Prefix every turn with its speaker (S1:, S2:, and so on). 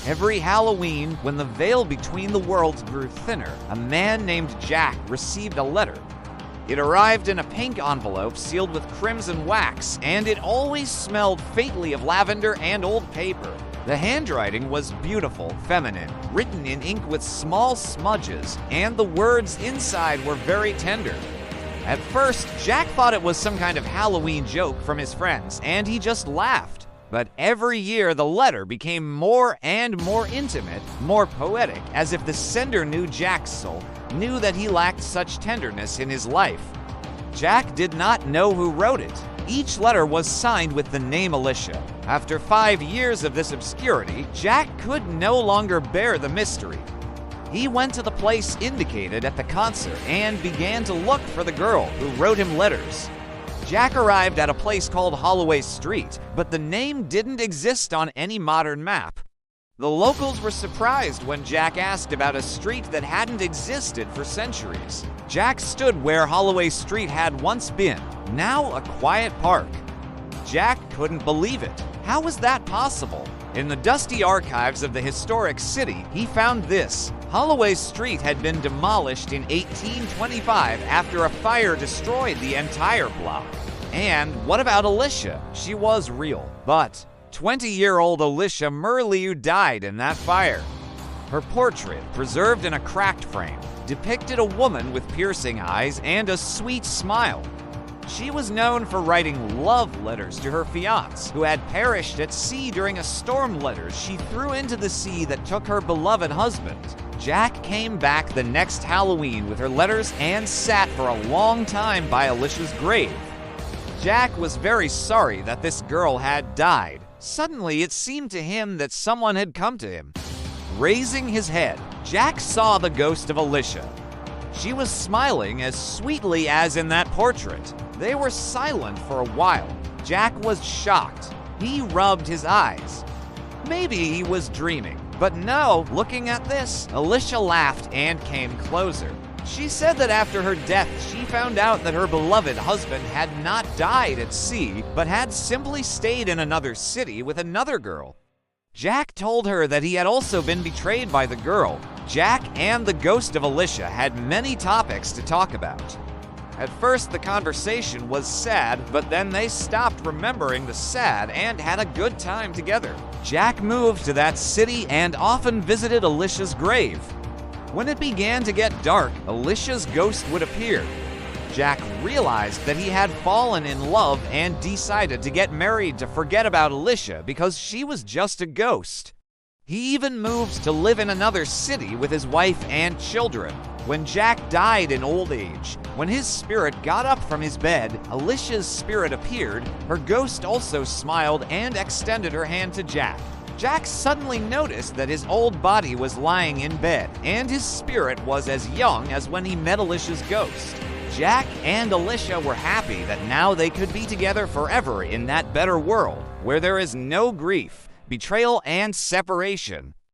S1: Every Halloween, when the veil between the worlds grew thinner, a man named Jack received a letter. It arrived in a pink envelope sealed with crimson wax, and it always smelled faintly of lavender and old paper. The handwriting was beautiful, feminine, written in ink with small smudges, and the words inside were very tender. At first, Jack thought it was some kind of Halloween joke from his friends, and he just laughed. But every year, the letter became more and more intimate, more poetic, as if the sender knew Jack's soul, knew that he lacked such tenderness in his life. Jack did not know who wrote it. Each letter was signed with the name Alicia. After 5 years of this obscurity, Jack could no longer bear the mystery. He went to the place indicated at the concert and began to look for the girl who wrote him letters. Jack arrived at a place called Holloway Street, but the name didn't exist on any modern map. The locals were surprised when Jack asked about a street that hadn't existed for centuries. Jack stood where Holloway Street had once been, now a quiet park. Jack couldn't believe it. How was that possible? In the dusty archives of the historic city, he found this. Holloway Street had been demolished in 1825 after a fire destroyed the entire block. And what about Alicia? She was real, but 20-year-old Alicia Merlieu died in that fire. Her portrait, preserved in a cracked frame, depicted a woman with piercing eyes and a sweet smile. She was known for writing love letters to her fiancé, who had perished at sea during a storm. Letters she threw into the sea that took her beloved husband. Jack came back the next Halloween with her letters and sat for a long time by Alicia's grave. Jack was very sorry that this girl had died. Suddenly, it seemed to him that someone had come to him. Raising his head, Jack saw the ghost of Alicia. She was smiling as sweetly as in that portrait. They were silent for a while. Jack was shocked. He rubbed his eyes. Maybe he was dreaming. But no, looking at this, Alicia laughed and came closer. She said that after her death, she found out that her beloved husband had not died at sea, but had simply stayed in another city with another girl. Jack told her that he had also been betrayed by the girl. Jack and the ghost of Alicia had many topics to talk about. At first, the conversation was sad, but then they stopped remembering the sad and had a good time together. Jack moved to that city and often visited Alicia's grave. When it began to get dark, Alicia's ghost would appear. Jack realized that he had fallen in love and decided to get married to forget about Alicia because she was just a ghost. He even moved to live in another city with his wife and children. When Jack died in old age, when his spirit got up from his bed, Alicia's spirit appeared. Her ghost also smiled and extended her hand to Jack. Jack suddenly noticed that his old body was lying in bed, and his spirit was as young as when he met Alicia's ghost. Jack and Alicia were happy that now they could be together forever in that better world, where there is no grief, betrayal, and separation.